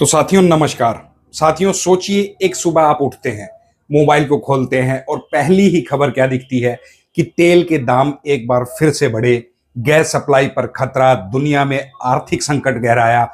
तो साथियों नमस्कार। साथियों सोचिए, एक सुबह आप उठते हैं, मोबाइल को खोलते हैं और पहली ही खबर क्या दिखती है कि तेल के दाम एक बार फिर से बढ़े, गैस सप्लाई पर खतरा, दुनिया में आर्थिक संकट गहराया।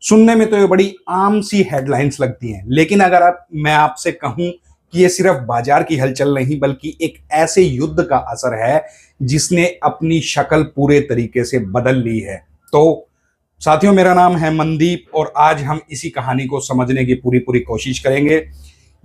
सुनने में तो ये बड़ी आम सी हेडलाइंस लगती हैं, लेकिन अगर मैं आपसे कहूं कि ये सिर्फ बाजार की हलचल नहीं बल्कि एक ऐसे युद्ध का असर है जिसने अपनी शक्ल पूरे तरीके से बदल ली है। तो साथियों मेरा नाम है मनदीप और आज हम इसी कहानी को समझने की पूरी पूरी कोशिश करेंगे।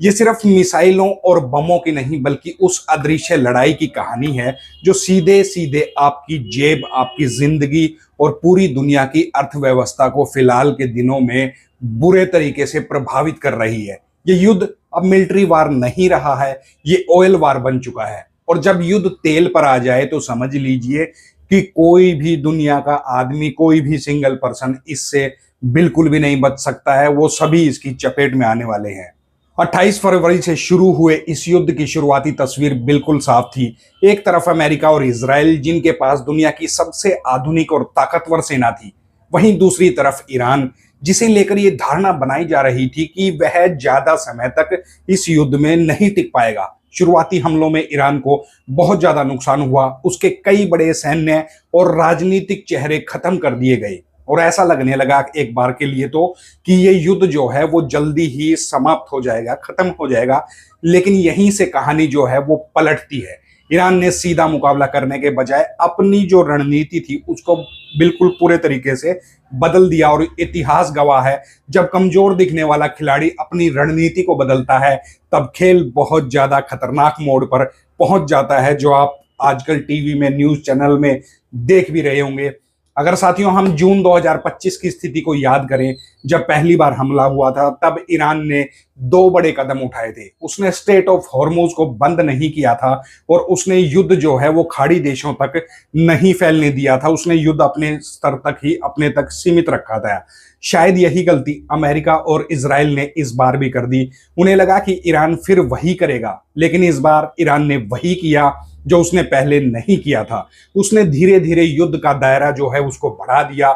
ये सिर्फ मिसाइलों और बमों की नहीं बल्कि उस अदृश्य लड़ाई की कहानी है जो सीधे सीधे आपकी जेब, आपकी जिंदगी और पूरी दुनिया की अर्थव्यवस्था को फिलहाल के दिनों में बुरे तरीके से प्रभावित कर रही है। ये युद्ध अब मिलिट्री वार नहीं रहा है, ये ऑयल वार बन चुका है। और जब युद्ध तेल पर आ जाए तो समझ लीजिए कि कोई भी दुनिया का आदमी, कोई भी सिंगल पर्सन इससे बिल्कुल भी नहीं बच सकता है। वो सभी इसकी चपेट में आने वाले हैं। 28 फरवरी से शुरू हुए इस युद्ध की शुरुआती तस्वीर बिल्कुल साफ थी। एक तरफ अमेरिका और इजराइल जिनके पास दुनिया की सबसे आधुनिक और ताकतवर सेना थी, वहीं दूसरी तरफ ईरान जिसे लेकर यह धारणा बनाई जा रही थी कि वह ज्यादा समय तक इस युद्ध में नहीं टिक पाएगा। शुरुआती हमलों में ईरान को बहुत ज्यादा नुकसान हुआ, उसके कई बड़े सैन्य और राजनीतिक चेहरे खत्म कर दिए गए और ऐसा लगने लगा एक बार के लिए तो कि ये युद्ध जो है वो जल्दी ही समाप्त हो जाएगा, खत्म हो जाएगा। लेकिन यहीं से कहानी जो है वो पलटती है। ईरान ने सीधा मुकाबला करने के बजाय अपनी जो रणनीति थी उसको बिल्कुल पूरे तरीके से बदल दिया और इतिहास गवाह है, जब कमजोर दिखने वाला खिलाड़ी अपनी रणनीति को बदलता है तब खेल बहुत ज्यादा खतरनाक मोड़ पर पहुंच जाता है, जो आप आजकल टीवी में, न्यूज चैनल में देख भी रहे होंगे। अगर साथियों हम जून 2025 की स्थिति को याद करें, जब पहली बार हमला हुआ था, तब ईरान ने दो बड़े कदम उठाए थे। उसने स्ट्रेट ऑफ हॉर्मुज को बंद नहीं किया था और उसने युद्ध जो है वो खाड़ी देशों तक नहीं फैलने दिया था। उसने युद्ध अपने स्तर तक ही, अपने तक सीमित रखा था। शायद यही गलती अमेरिका और इजराइल ने इस बार भी कर दी। उन्हें लगा कि ईरान फिर वही करेगा, लेकिन इस बार ईरान ने वही किया जो उसने पहले नहीं किया था। उसने धीरे धीरे युद्ध का दायरा जो है उसको बढ़ा दिया।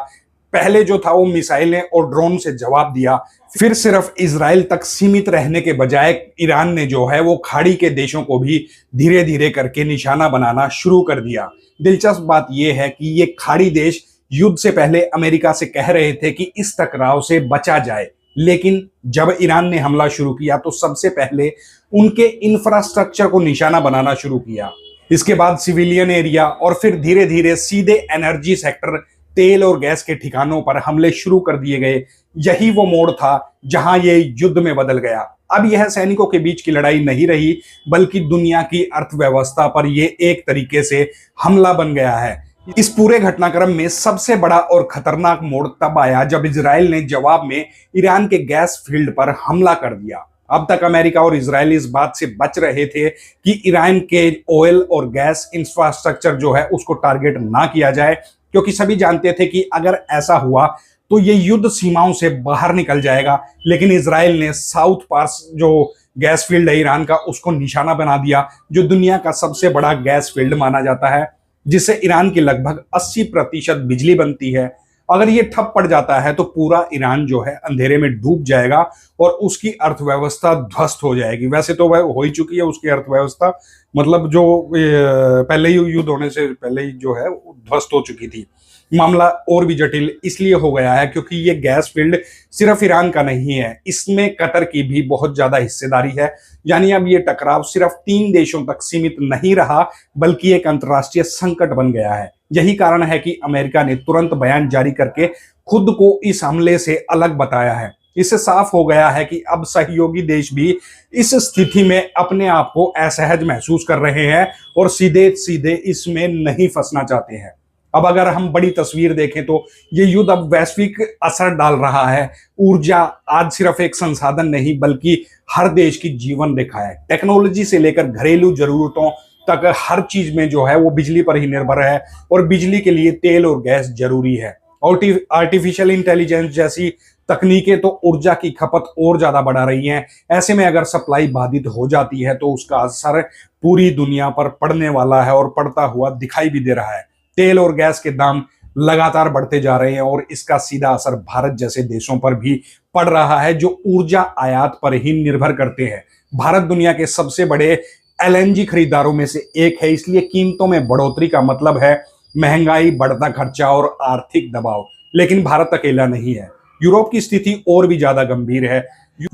पहले जो था वो मिसाइलें और ड्रोन से जवाब दिया, फिर सिर्फ इजराइल तक सीमित रहने के बजाय ईरान ने जो है वो खाड़ी के देशों को भी धीरे धीरे करके निशाना बनाना शुरू कर दिया। दिलचस्प बात यह है कि ये खाड़ी देश युद्ध से पहले अमेरिका से कह रहे थे कि इस टकराव से बचा जाए, लेकिन जब ईरान ने हमला शुरू किया तो सबसे पहले उनके इंफ्रास्ट्रक्चर को निशाना बनाना शुरू किया। इसके बाद सिविलियन एरिया और फिर धीरे धीरे सीधे एनर्जी सेक्टर, तेल और गैस के ठिकानों पर हमले शुरू कर दिए गए। यही वो मोड़ था जहां ये युद्ध में बदल गया। अब यह सैनिकों के बीच की लड़ाई नहीं रही बल्कि दुनिया की अर्थव्यवस्था पर यह एक तरीके से हमला बन गया है। इस पूरे घटनाक्रम में सबसे बड़ा और खतरनाक मोड़ तब आया जब इजराइल ने जवाब में ईरान के गैस फील्ड पर हमला कर दिया। अब तक अमेरिका और इजराइल इस बात से बच रहे थे कि ईरान के ऑयल और गैस इंफ्रास्ट्रक्चर जो है उसको टारगेट ना किया जाए, क्योंकि सभी जानते थे कि अगर ऐसा हुआ तो ये युद्ध सीमाओं से बाहर निकल जाएगा। लेकिन इजराइल ने साउथ पार्स जो गैस फील्ड है ईरान का, उसको निशाना बना दिया, जो दुनिया का सबसे बड़ा गैस फील्ड माना जाता है, जिससे ईरान की लगभग 80% बिजली बनती है। अगर ये ठप पड़ जाता है तो पूरा ईरान जो है अंधेरे में डूब जाएगा और उसकी अर्थव्यवस्था ध्वस्त हो जाएगी। वैसे तो वह हो ही चुकी है, उसकी अर्थव्यवस्था मतलब जो पहले ही युद्ध होने से पहले ही जो है ध्वस्त हो चुकी थी। मामला और भी जटिल इसलिए हो गया है क्योंकि ये गैस फील्ड सिर्फ ईरान का नहीं है, इसमें कतर की भी बहुत ज्यादा हिस्सेदारी है। यानी अब ये टकराव सिर्फ 3 देशों तक सीमित नहीं रहा बल्कि एक अंतर्राष्ट्रीय संकट बन गया है। यही कारण है कि अमेरिका ने तुरंत बयान जारी करके खुद को इस हमले से अलग बताया है। इससे साफ हो गया है कि अब सहयोगी देश भी इस स्थिति में अपने आप को असहज महसूस कर रहे हैं और सीधे सीधे इसमें नहीं फंसना चाहते हैं। अब अगर हम बड़ी तस्वीर देखें तो ये युद्ध अब वैश्विक असर डाल रहा है। ऊर्जा आज सिर्फ एक संसाधन नहीं बल्कि हर देश की जीवन रेखा है। टेक्नोलॉजी से लेकर घरेलू जरूरतों तक हर चीज में जो है वो बिजली पर ही निर्भर है और बिजली के लिए तेल और गैस जरूरी है। आर्टिफिशियल इंटेलिजेंस जैसी तकनीकें तो ऊर्जा की खपत और ज्यादा बढ़ा रही हैं। ऐसे में अगर सप्लाई बाधित हो जाती है तो उसका असर पूरी दुनिया पर पड़ने वाला है और पड़ता हुआ दिखाई भी दे रहा है। तेल और गैस के दाम लगातार बढ़ते जा रहे हैं और इसका सीधा असर भारत जैसे देशों पर भी पड़ रहा है जो ऊर्जा आयात पर ही निर्भर करते हैं। भारत दुनिया के सबसे बड़े एलएनजी खरीदारों में से एक है, इसलिए कीमतों में बढ़ोतरी का मतलब है महंगाई, बढ़ता खर्चा और आर्थिक दबाव। लेकिन भारत अकेला नहीं है, यूरोप की स्थिति और भी ज्यादा गंभीर है।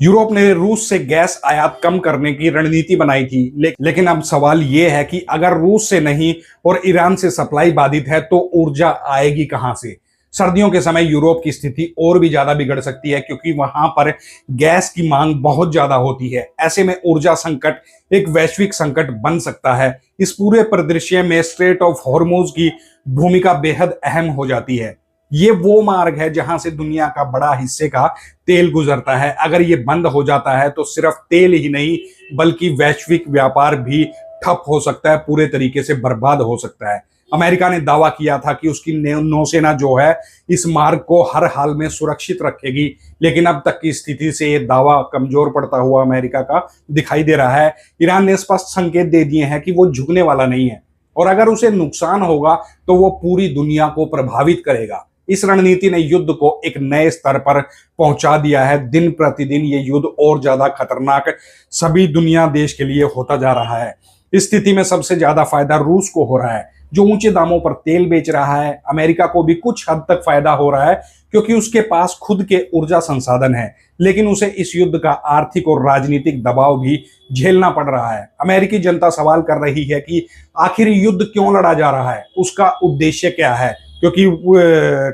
यूरोप ने रूस से गैस आयात कम करने की रणनीति बनाई थी, लेकिन अब सवाल यह है कि अगर रूस से नहीं और ईरान से सप्लाई बाधित है तो ऊर्जा आएगी कहां से। सर्दियों के समय यूरोप की स्थिति और भी ज्यादा बिगड़ सकती है क्योंकि वहां पर गैस की मांग बहुत ज्यादा होती है। ऐसे में ऊर्जा संकट एक वैश्विक संकट बन सकता है। इस पूरे परिदृश्य में स्ट्रेट ऑफ हॉर्मुज की भूमिका बेहद अहम हो जाती है। ये वो मार्ग है जहां से दुनिया का बड़ा हिस्से का तेल गुजरता है। अगर ये बंद हो जाता है तो सिर्फ तेल ही नहीं बल्कि वैश्विक व्यापार भी ठप हो सकता है, पूरे तरीके से बर्बाद हो सकता है। अमेरिका ने दावा किया था कि उसकी नौसेना जो है इस मार्ग को हर हाल में सुरक्षित रखेगी, लेकिन अब तक की स्थिति से यह दावा कमजोर पड़ता हुआ अमेरिका का दिखाई दे रहा है। ईरान ने स्पष्ट संकेत दे दिए हैं कि वो झुकने वाला नहीं है और अगर उसे नुकसान होगा तो वो पूरी दुनिया को प्रभावित करेगा। इस रणनीति ने युद्ध को एक नए स्तर पर पहुंचा दिया है। दिन प्रतिदिन ये युद्ध और ज्यादा खतरनाक सभी दुनिया देश के लिए होता जा रहा है। इस स्थिति में सबसे ज्यादा फायदा रूस को हो रहा है जो ऊंचे दामों पर तेल बेच रहा है। अमेरिका को भी कुछ हद तक फायदा हो रहा है क्योंकि उसके पास खुद के ऊर्जा संसाधन है, लेकिन उसे इस युद्ध का आर्थिक और राजनीतिक दबाव भी झेलना पड़ रहा है। अमेरिकी जनता सवाल कर रही है कि आखिर युद्ध क्यों लड़ा जा रहा है, उसका उद्देश्य क्या है, क्योंकि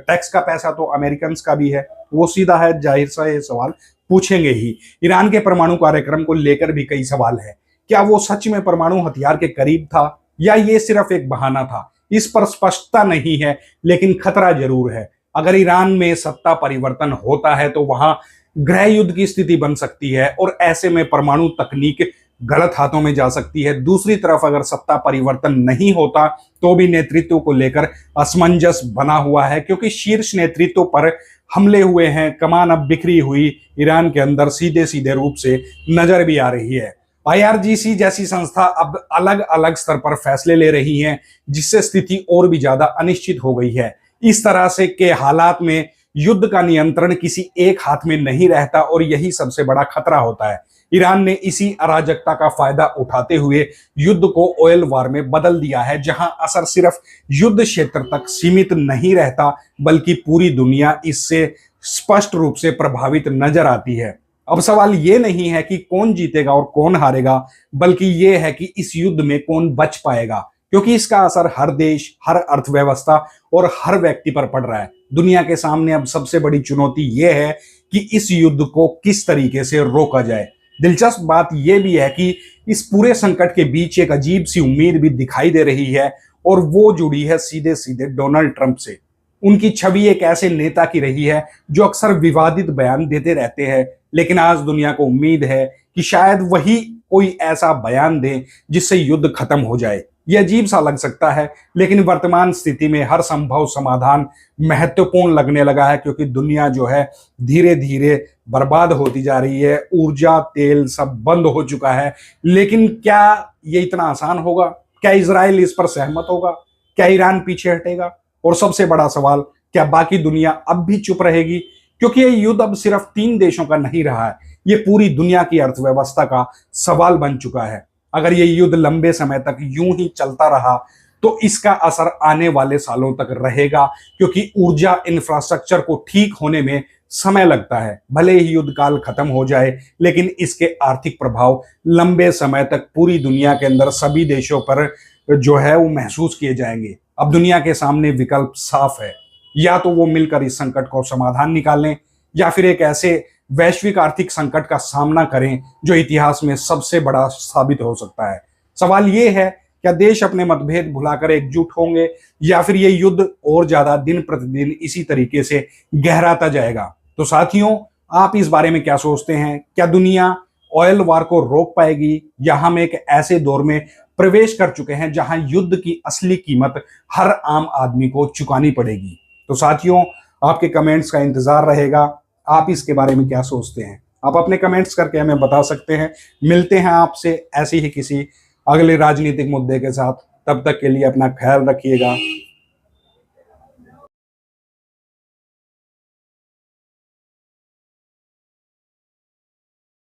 टैक्स का पैसा तो अमेरिकन का भी है। वो सीधा है, जाहिर सा ये सवाल पूछेंगे ही। ईरान के परमाणु कार्यक्रम को लेकर भी कई सवाल है। क्या वो सच में परमाणु हथियार के करीब था या ये सिर्फ एक बहाना था? इस पर स्पष्टता नहीं है, लेकिन खतरा जरूर है। अगर ईरान में सत्ता परिवर्तन होता है तो वहां गृह युद्ध की स्थिति बन सकती है और ऐसे में परमाणु तकनीक गलत हाथों में जा सकती है। दूसरी तरफ अगर सत्ता परिवर्तन नहीं होता तो भी नेतृत्व को लेकर असमंजस बना हुआ है क्योंकि शीर्ष नेतृत्व पर हमले हुए हैं। कमान अब बिखरी हुई ईरान के अंदर सीधे सीधे रूप से नजर भी आ रही है। आईआरजीसी जैसी संस्था अब अलग अलग स्तर पर फैसले ले रही हैं, जिससे स्थिति और भी ज्यादा अनिश्चित हो गई है। इस तरह से के हालात में युद्ध का नियंत्रण किसी एक हाथ में नहीं रहता और यही सबसे बड़ा खतरा होता है। ईरान ने इसी अराजकता का फायदा उठाते हुए युद्ध को ऑयल वार में बदल दिया है, जहां असर सिर्फ युद्ध क्षेत्र तक सीमित नहीं रहता बल्कि पूरी दुनिया इससे स्पष्ट रूप से प्रभावित नजर आती है। अब सवाल ये नहीं है कि कौन जीतेगा और कौन हारेगा, बल्कि ये है कि इस युद्ध में कौन बच पाएगा, क्योंकि इसका असर हर देश, हर अर्थव्यवस्था और हर व्यक्ति पर पड़ रहा है। दुनिया के सामने अब सबसे बड़ी चुनौती यह है कि इस युद्ध को किस तरीके से रोका जाए। दिलचस्प बात यह भी है कि इस पूरे संकट के बीच एक अजीब सी उम्मीद भी दिखाई दे रही है और वो जुड़ी है सीधे सीधे डोनाल्ड ट्रंप से। उनकी छवि एक ऐसे नेता की रही है जो अक्सर विवादित बयान देते रहते हैं, लेकिन आज दुनिया को उम्मीद है कि शायद वही कोई ऐसा बयान दे जिससे युद्ध खत्म हो जाए। यह अजीब सा लग सकता है, लेकिन वर्तमान स्थिति में हर संभव समाधान महत्वपूर्ण लगने लगा है क्योंकि दुनिया जो है धीरे धीरे बर्बाद होती जा रही है। ऊर्जा, तेल सब बंद हो चुका है, लेकिन क्या ये इतना आसान होगा? क्या इजराइल इस पर सहमत होगा? क्या ईरान पीछे हटेगा? और सबसे बड़ा सवाल, क्या बाकी दुनिया अब भी चुप रहेगी? क्योंकि ये युद्ध अब सिर्फ 3 देशों का नहीं रहा है, ये पूरी दुनिया की अर्थव्यवस्था का सवाल बन चुका है। अगर ये युद्ध लंबे समय तक यूं ही चलता रहा तो इसका असर आने वाले सालों तक रहेगा, क्योंकि ऊर्जा इंफ्रास्ट्रक्चर को ठीक होने में समय लगता है। भले ही युद्ध काल खत्म हो जाए, लेकिन इसके आर्थिक प्रभाव लंबे समय तक पूरी दुनिया के अंदर सभी देशों पर जो है वो महसूस किए जाएंगे। अब दुनिया के सामने विकल्प साफ है, या तो वो मिलकर इस संकट को समाधान निकालें या फिर एक ऐसे वैश्विक आर्थिक संकट का सामना करें जो इतिहास में सबसे बड़ा साबित हो सकता है। सवाल ये है, क्या देश अपने मतभेद भुलाकर एकजुट होंगे या फिर ये युद्ध और ज्यादा दिन प्रतिदिन इसी तरीके से गहराता जाएगा? तो साथियों, आप इस बारे में क्या सोचते हैं? क्या दुनिया ऑयल वार को रोक पाएगी या हम एक ऐसे दौर में प्रवेश कर चुके हैं जहां युद्ध की असली कीमत हर आम आदमी को चुकानी पड़ेगी? तो साथियों, आपके कमेंट्स का इंतजार रहेगा। आप इसके बारे में क्या सोचते हैं? आप अपने कमेंट्स करके हमें बता सकते हैं। मिलते हैं आपसे ऐसे ही किसी अगले राजनीतिक मुद्दे के साथ। तब तक के लिए अपना ख्याल रखिएगा।